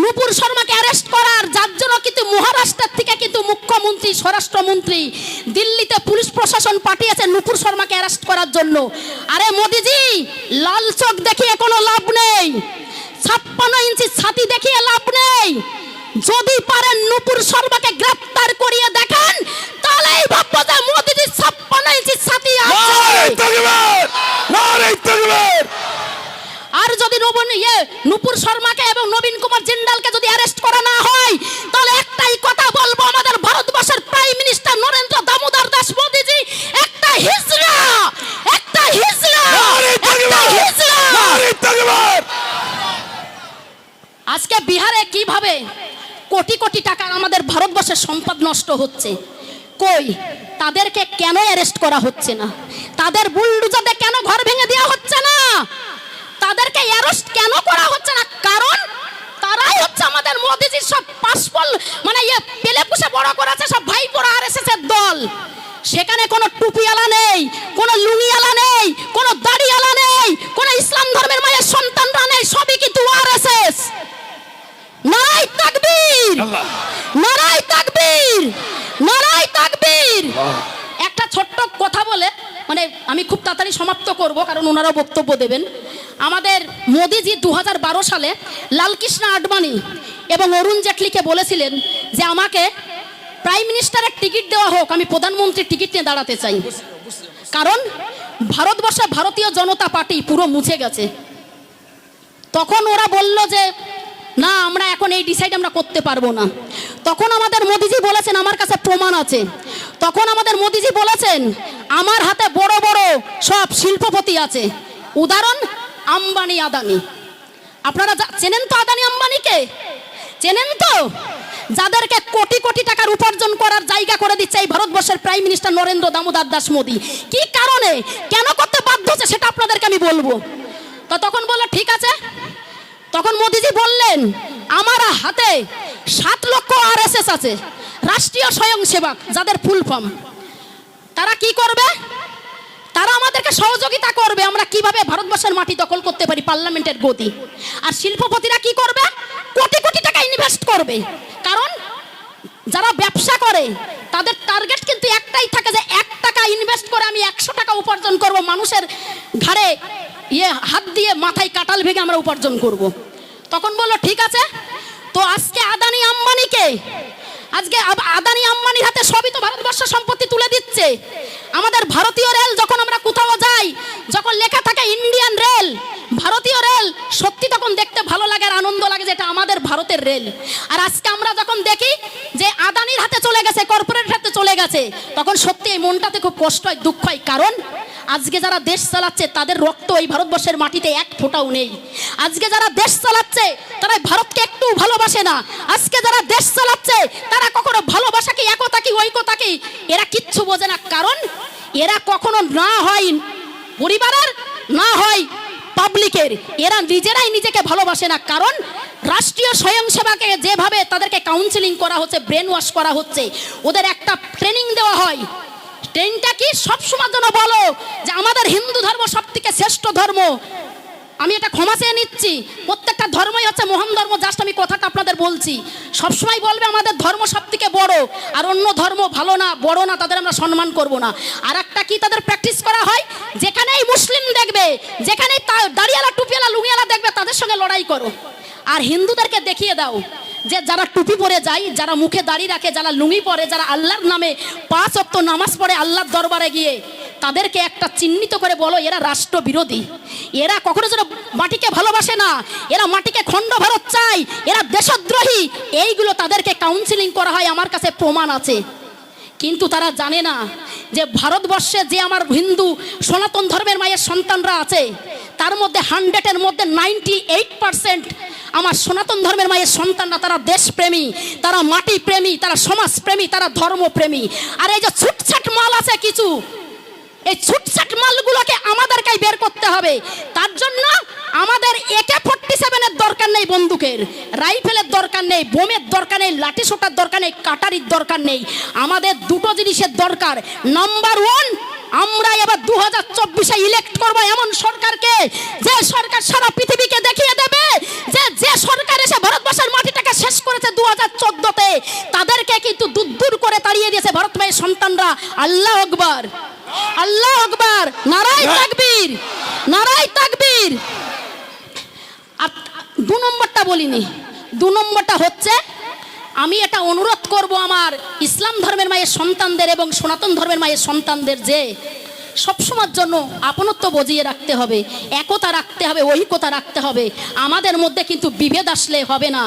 নূপুর শর্মাকে অ্যারেস্ট করার, যার জন্য কিন্তু মহারাষ্ট্রের থেকে কিন্তু মুখ্যমন্ত্রী, স্বরাষ্ট্রমন্ত্রী দিল্লিতে পুলিশ প্রশাসন পাঠিয়েছে নূপুর শর্মাকে অ্যারেস্ট করার জন্য। আরে মোদিজি, লাল চোখ দেখিয়ে কোনো লাভ নেই, 56 ইঞ্চি ছাতি দেখিয়ে লাভ নেই। যদি পারেন নূপুর শর্মাকে গ্রেফতার করিয়ে দেখেন, তাহলেই ভাববো যে মোদিজি 56 ইঞ্চি ছাতি আছে। নারায়ে তাকবীর, নারায়ে তাকবীর। আর যদি নূপুর শর্মাকে এবং নবীন কুমার জিন্দালকে যদি অ্যারেস্ট করা না হয়, তাহলে একটাই কথা বলবো, আমাদের ভারতবর্ষের প্রাইম মিনিস্টার নরেন্দ্র দামোদর দাস মোদিজি একটা হিজড়া, একটা হিজড়া, একটা হিজড়া। নারায়ে তাকবীর। আজকে বিহারে কিভাবে কোটি কোটি টাকা আমাদের ভারতবর্ষের সম্পদ নষ্ট হচ্ছে, কই তাদেরকে কেন অ্যারেস্ট করা হচ্ছে না? তাদের বুলডোজারে কেন ঘর ভেঙে দেওয়া হচ্ছে না? তাদেরকে অ্যারেস্ট কেন করা হচ্ছে না? কারণ তারাই হচ্ছে আমাদের মোদিজির সব পাসপল, মানে পেলে পুষে বড় করেছে সব ভাইপোরা আরএসএস এর দল। সেখানে কোনো টুপিওয়ালা নেই, কোনো লুঙ্গিওয়ালা নেই, কোনো দাড়িওয়ালা নেই, কোনো ইসলাম ধর্মের মায়ের সন্তানরা নেই, সবই কিন্তু আরএসএস। নারায়ে তাকবীর, নারায়ে তাকবীর, নারায়ে তাকবীর। একটা ছোট্ট কথা বলে মানে আমি খুব তাড়াতাড়ি সমাপ্ত করব, কারণ ওনারাও বক্তব্য দেবেন। আমাদের মোদিজি 2012 সালে লালকৃষ্ণ আডবাণী এবং অরুণ জেটলিকে বলেছিলেন যে আমাকে প্রাইম মিনিস্টারের টিকিট দেওয়া হোক, আমি প্রধানমন্ত্রীর টিকিট নিয়ে দাঁড়াতে চাই। কারণ ভারতবর্ষে ভারতীয় জনতা পার্টি পুরো মুছে গেছে। তখন ওরা বলল যে না, আমরা এখন এই ডিসাইড আমরা করতে পারবো না। তখন আমাদের মোদিজি বলেছেন আমার কাছে প্রমাণ আছে। তখন আমাদের মোদিজি বলেছেন আমার হাতে বড় বড় সব শিল্পপতি আছে, উদাহরণ আম্বানি, আদানি। আপনারা চেনেন তো আদানি আম্বানিকে? চেনেন তো? যাদেরকে কোটি কোটি টাকার উপার্জন করার জায়গা করে দিচ্ছে এই ভারতবর্ষের প্রাইম মিনিস্টার নরেন্দ্র দামোদর দাস মোদি। কি কারণে, কেন করতে বাধ্য হচ্ছে সেটা আপনাদেরকে আমি বলবো। তো তখন বললো ঠিক আছে। তখন মোদিজি বললেন আমার হাতে 7 লক্ষ আরএসএস আছে, রাষ্ট্রীয় স্বয়ংসেবক, যাদের ফুল ফর্ম। তারা কি করবে? তারা আমাদেরকে সহযোগিতা করবে আমরা কিভাবে ভারতবর্ষের মাটি দখল করতে পারি, পার্লামেন্টের গতি। আর শিল্পপতিরা কি করবে? কোটি কোটি টাকা ইনভেস্ট করবে। কারণ যারা ব্যবসা করে তাদের টার্গেট কিন্তু একটাই থাকে যে 1 টাকা ইনভেস্ট করে আমি 100 টাকা উপার্জন করব, মানুষের ঘাড়ে হাত দিয়ে মাথায় কাটাল ভেঙে আমরা উপার্জন করব। তখন বললো ঠিক আছে। তো আজকে আদানি আম্বানিকে, আজকে আদানি আম্বানির হাতে সবই তো ভারতবর্ষ সম্পত্তি তুলে দিচ্ছে। আমাদের ভারতীয় রেল যখন আমরা কোথাও যাই, যখন লেখা থাকে ইন্ডিয়ান রেল, ভারতীয় রেল, সত্যি তখন দেখতে ভালো লাগে আর আনন্দ লাগে যে এটা আমাদের ভারতের রেল। আর আজকে আমরা যখন দেখি যে আদানির হাতে চলে গেছে, কর্পোরেটের হাতে চলে গেছে, তখন সত্যি এই মনটাতে খুব কষ্ট হয়, দুঃখ হয়। কারণ আজকে যারা দেশ চালাচ্ছে তাদের রক্ত এই ভারতবর্ষের মাটিতে এক ফোঁটাও নেই। আজকে যারা দেশ চালাচ্ছে তারা ভারতকে একটু ভালোবাসে না। আজকে যারা দেশ চালাচ্ছে তারা কখনো ভালোবাসা কি, একতা কি, ঐক্যতা কি, এরা কিচ্ছু বোঝে না। কারণ এরা কখনো না হয় পরিবারের, না হয় পাবলিকের, এরা নিজেরাই নিজেকে ভালোবাসে না। কারণ রাষ্ট্রীয় স্বয়ংসেবককে যেভাবে তাদেরকে কাউন্সিলিং করা হচ্ছে, ব্রেন ওয়াশ করা হচ্ছে, ওদের একটা ট্রেনিং দেওয়া হয়। ট্রেনটা কি সবসময় যেন বলো যে আমাদের হিন্দু ধর্ম সব থেকে শ্রেষ্ঠ ধর্ম। আমি এটা ক্ষমা চেয়ে নিচ্ছি, প্রত্যেকটা ধর্মই হচ্ছে মহান ধর্ম, জাস্ট আমি কথাটা আপনাদের বলছি। সবসময় বলবে আমাদের ধর্ম সব থেকে বড়, আর অন্য ধর্ম ভালো না, বড় না, তাদের আমরা সম্মান করব না। আর একটা কি তাদের প্র্যাকটিস করা হয়, যেখানেই মুসলিম দেখবে, যেখানেই দাড়িওয়ালা, টুপিওয়ালা, লুঙ্গিওয়ালা দেখবে, তাদের সঙ্গে লড়াই করো। আর হিন্দুদেরকে দেখিয়ে দাও যে যারা টুপি পরে যায়, যারা মুখে দাড়ি রাখে, যারা লুঙ্গি পরে, যারা আল্লাহর নামে 5 ওয়াক্ত নামাজ পড়ে আল্লাহর দরবারে গিয়ে, তাদেরকে একটা চিহ্নিত করে বলো এরা রাষ্ট্রবিরোধী, এরা কখনো যেন মাটিকে ভালোবাসে না, এরা মাটিকে খণ্ড ভারত চায়, এরা দেশদ্রোহী। এইগুলো তাদেরকে কাউন্সিলিং করা হয়, আমার কাছে প্রমাণ আছে। কিন্তু তারা জানে না যে ভারতবর্ষে যে আমার হিন্দু সনাতন ধর্মের মায়ের সন্তানরা আছে, তার মধ্যে 100-এর মধ্যে 98% আমার সনাতন ধর্মের মায়ের সন্তানরা, তারা দেশপ্রেমী, তারা মাটি প্রেমী, তারা সমাজপ্রেমী, তারা ধর্মপ্রেমী। আর এই যে ছুটছাট মাল আছে কিছু, এই ছুটছাট মালগুলোকে আমাদেরকেই বের করতে হবে। তার জন্য আমাদের AK-47-এর দরকার নেই, বন্দুকের রাইফেলের দরকার নেই, বোমের দরকার নেই, লাঠি সোটার দরকার নেই, কাটারির দরকার নেই। আমাদের দুটো জিনিসের দরকার। নাম্বার 1, আমরা এবার 2024-এ ইলেক্ট করবো এমন সরকারকে, যে সরকার সারা পৃথিবীকে দেখিয়ে দেবে যে যে সরকার এসে ভারতবর্ষের মাটিটাকে শেষ করেছে 2014-তে, তাদেরকে কিন্তু দূর করে তাড়িয়ে দিয়েছে ভারত মায়ের সন্তানরা। আল্লাহ আকবার, আল্লাহ আকবার, নারায়ে তাকবীর, নারায়ে তাকবীর। আর 2 নম্বরটা বলিনি, 2 নম্বরটা হচ্ছে আমি এটা অনুরোধ করব আমার ইসলাম ধর্মের মায়ের সন্তানদের এবং সনাতন ধর্মের মায়ের সন্তানদের, যে সবসময়ের জন্য আপনত্ব বজিয়ে রাখতে হবে, একতা রাখতে হবে, ঐক্যতা রাখতে হবে। আমাদের মধ্যে কিন্তু বিভেদ আসলে হবে না।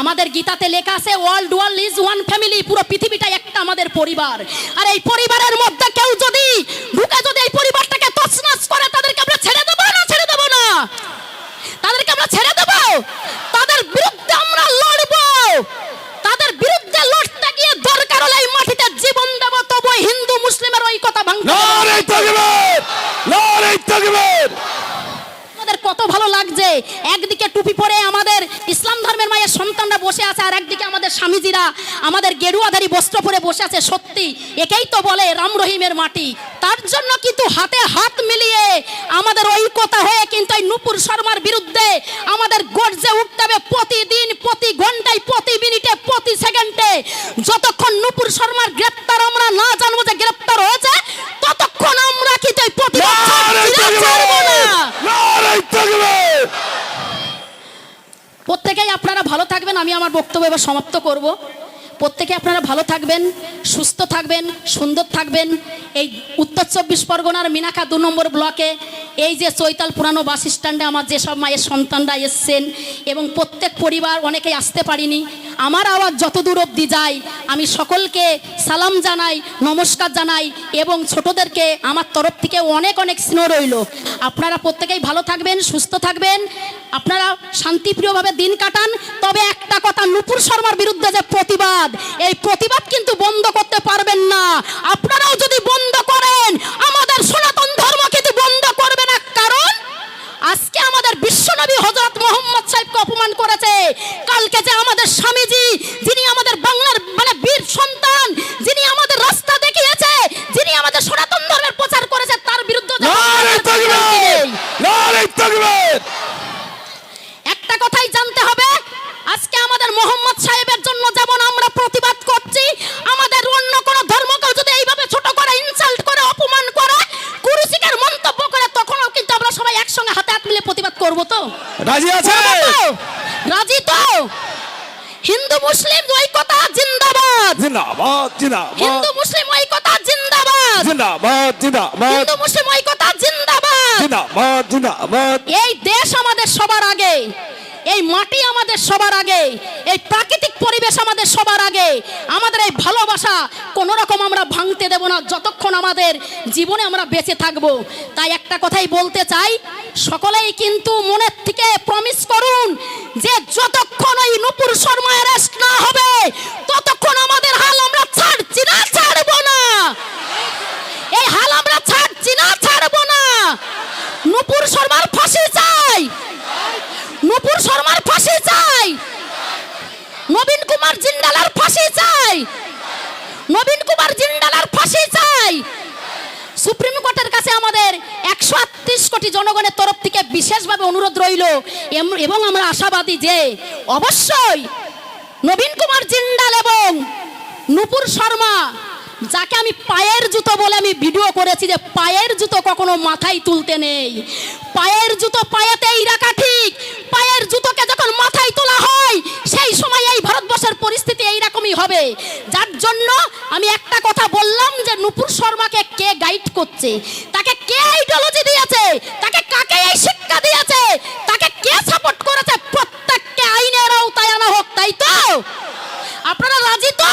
আমাদের গীতাতে লেখা আছে ওয়ার্ল্ড ইজ ওয়ান ফ্যামিলি, পুরো পৃথিবীটাই একটা আমাদের পরিবার। আর এই পরিবারের মধ্যে কেউ যদি ঢুকে যদি এই পরিবারটাকে তছনছ করে, তাদেরকে আমরা ছেড়ে দেবো না, ছেড়ে দেবো না, তাদেরকে আমরা ছেড়ে দেবো। তাদের বিরুদ্ধে আমরা লড়বো, তাদের বিরুদ্ধে লড়তে গিয়ে দরকার হলে এই মাটিতে জীবন দেব, তবু হিন্দু মুসলিমের ঐক্যতা ভাঙতে দেব না। নারে তাকবীর, নারে তাকবীর। আমাদের কত ভালো লাগছে, একদিকে টুপি পরে আমাদের ইসলাম ধর্মের মায়ের সন্তানরা বসে আছে, আর একদিকে আমাদের স্বামীজিরা আমাদের গেরুয়াধারী বস্ত্র পরে বসে আছে। সত্যি একেই তো বলে রাম রহিমের মাটি। তার জন্য কিন্তু হাতে হাত মিলিয়ে আমাদের ঐক্যতা হয়ে কিন্তু এই নূপুর শর্মার বিরুদ্ধে আমাদের গর্জে উঠতে হবে প্রতিদিন, প্রতি ঘন্টায়, প্রতি মিনিটে, প্রতি সেকেন্ডে। যতক্ষণ নূপুর শর্মার গ্রেপ্তার আমরা না জানবো যে গ্রেপ্তার হয়েছে, ততক্ষণ আমরা কিন্তু এই প্রতিবাদ ছাড়বো না। নারে তাকবীর। প্রত্যেকেই আপনারা ভালো থাকবেন। আমি আমার বক্তব্য এবার সমাপ্ত করব। প্রত্যেকে আপনারা ভালো থাকবেন, সুস্থ থাকবেন, সুন্দর থাকবেন। এই উত্তর 24 পরগনার মিনাখা 2 নম্বর ব্লকে এই যে চৈতাল পুরানো বাস স্ট্যান্ডে আমার যেসব মায়ের সন্তানরা এসছেন, এবং প্রত্যেক পরিবার, অনেকেই আসতে পারিনি, আমার আওয়াজ যত দূর অবধি যায় আমি সকলকে সালাম জানাই, নমস্কার জানাই, এবং ছোটদেরকে আমার তরফ থেকে অনেক অনেক স্নেহ রইল। আপনারা প্রত্যেকেই ভালো থাকবেন, সুস্থ থাকবেন, আপনারা শান্তিপ্রিয়ভাবে দিন কাটান। তবে একটা কথা, নূপুর শর্মার বিরুদ্ধে যে প্রতিবাদ, এই প্রতিবাদ কিন্তু বন্ধ করতে পারবেন না। আপনারাও যদি বন্ধ করেন, আমাদের সনাতন ধর্ম কিন্তু বন্ধ করবে না। কারণ আজকে আমাদের বিশ্বনবী হযরত মুহাম্মদ সাহেবকে অপমান করেছে, কালকে যে আমাদের স্বামীজি, যিনি আমাদের বাংলার বীর সন্তান, যিনি আমাদের রাস্তা দেখিয়েছে, যিনি আমাদের সনাতন ধর্মের প্রচার করেছে, তার বিরুদ্ধে নারে তাকবীর, নারে তাকবীর। একটা কথাই জানতে হবে, আজকে আমাদের মোহাম্মদ সাহেবের জন্য যেমন আমরা প্রতিবাদ করছি, আমাদের অন্য কোন ধর্মকেও যদি এইভাবে ছোট করে, ইনসাল্ট করে, অপমান করে, কুরুচিকর মন্তব্য করে, তখনও কিন্তু আমরা সবাই একসঙ্গে হাতে হাত মিলে প্রতিবাদ করব। তো রাজি আছে? রাজি তো? হিন্দু মুসলিম ঐক্যতা জিন্দাবাদ, জিন্দাবাদ, জিন্দাবাদ। হিন্দু মুসলিম ঐক্যতা জিন্দাবাদ। জিন্দাবাদ জিন্দাবাদ হিন্দু মুসলিম ঐক্যতা জিন্দাবাদ। জিন্দাবাদ জিন্দাবাদ। এই দেশ আমাদের সবার আগে, এই মাটি আমাদের সবার আগে, এই প্রাকৃতিক পরিবেশ আমাদের সবার আগে। আমাদের এই ভালোবাসা কোনো রকম আমরা ভাঙতে দেব না যতক্ষণ আমাদের জীবনে আমরা বেঁচে থাকব। তাই একটা কথাই বলতে চাই, সকলেই কিন্তু মনের থেকে প্রমিস করুন যে যতক্ষণ ওই নূপুর শর্মা অ্যারেস্ট না হবে ততক্ষণ আমাদের হাল আমরা ছাড়ছি না, ছাড়বো না। এই হাল আমরা ছাড়ছি না, ছাড়বো না। নূপুর শর্মার ফাঁসি চাই, নূপুর শর্মার ফাঁসি চাই, নবীন কুমার জিন্দালের ফাঁসি চাই, নবীন কুমার জিন্দালের ফাঁসি চাই। সুপ্রিম কোর্টের কাছে আমাদের 138 কোটি জনগণের তরফ থেকে বিশেষভাবে অনুরোধ রইল এবং আমরা আশাবাদী যে অবশ্যই নবীন কুমার জিন্দাল এবং নূপুর শর্মা, যাকে আমি পায়ের জুতো বলে আমি ভিডিও করেছি, যে পায়ের জুতো কখনো মাথায় তুলতে নেই, পায়ের জুতো পায়েতেই রাখা ঠিক। পায়ের জুতোকে যখন মাথায় তোলা হয় সেই সময় এই ভারতবর্ষের পরিস্থিতি এইরকমই হবে। যার জন্য আমি একটা কথা বললাম যে নূপুর শর্মাকে কে গাইড করছে, তাকে কে আইডিওলজি দিয়েছে, তাকে কাকে এই শিক্ষা দিয়েছে, তাকে কে সাপোর্ট করেছে, প্রত্যেককে আইনের আওতায় আনা হোক। তাই তো আপনারা রাজি তো?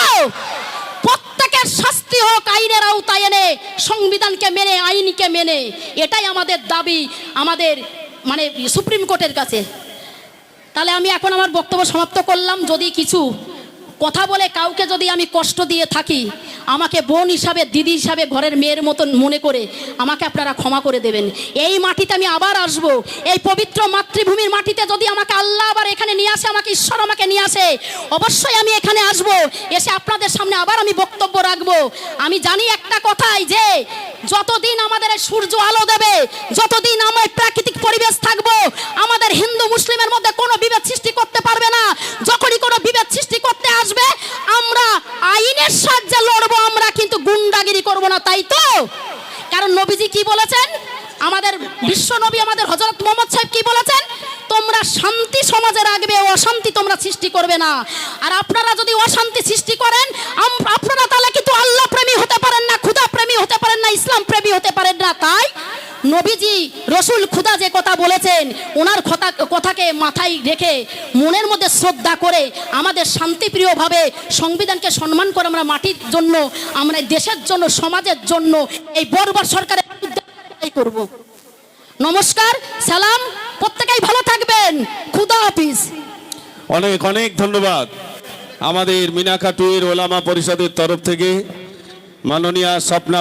প্রত্যেকের শাস্তি হোক আইনের আওতায় এনে, সংবিধানকে মেনে, আইনকে মেনে। এটাই আমাদের দাবি আমাদের মানে সুপ্রিম কোর্টের কাছে। তাহলে আমি এখন আমার বক্তব্য সমাপ্ত করলাম। যদি কিছু কথা বলে কাউকে যদি আমি কষ্ট দিয়ে থাকি, আমাকে বোন হিসাবে, দিদি হিসাবে, ঘরের মেয়ের মতন মনে করে আমাকে আপনারা ক্ষমা করে দেবেন। এই মাটিতে আমি আবার আসব, এই পবিত্র মাতৃভূমির মাটিতে যদি আমাকে আল্লাহ আবার এখানে নিয়ে আসে, আমাকে ঈশ্বর আমাকে নিয়ে আসে, অবশ্যই আমি এখানে আসব, এসে আপনাদের সামনে আবার আমি বক্তব্য রাখবো। আমি জানি একটা কথাই, যে যতদিন আমাদের এই সূর্য আলো দেবে, যতদিন আমরা প্রাকৃতিক পরিবেশ থাকবো, আমাদের হিন্দু মুসলিমের মধ্যে কোনো বিভেদ সৃষ্টি করতে পারবে না। যখনই কোনো বিভেদ সৃষ্টি করতে আসবে, আমরা আইনের সাহায্যে লড়বো, আমরা কিন্তু গুন্ডাগিরি করব না। তাই তো? কারণ নবীজি কি বলেছেন, আমাদের বিশ্ব নবী আমাদের হযরত মুহাম্মদ সাহেব কি বলেছেন, তোমরা শান্তি সমাজে রাখবে, অশান্তি তোমরা সৃষ্টি করবে না। আর আপনারা যদি অশান্তি সৃষ্টি করেন, আপনারা তাহলে কিন্তু আল্লাহ প্রেমী হতে পারেন না, খুদা প্রেমী হতে পারেন না, ইসলাম প্রেমী হতে পারেন না। তাই নবীজি রসুল খুদা যে কথা বলেছেন, ওনার কথাকে মাথায় রেখে মনের মধ্যে শ্রদ্ধা করে আমাদের শান্তিপ্রিয়ভাবে সংবিধানকে সম্মান করে আমরা মাটির জন্য, আমরা দেশের জন্য, সমাজের জন্য এই বর্বর সরকারের বিরুদ্ধে করব। নমস্কার, সালাম, প্রত্যেকেই ভালো থাকবেন। খুদা হাফিজ। অনেক অনেক ধন্যবাদ। আমাদের মিনাকাটুয়ের ওলামা পরিষদের তরফ থেকে মাননীয়া স্বপ্না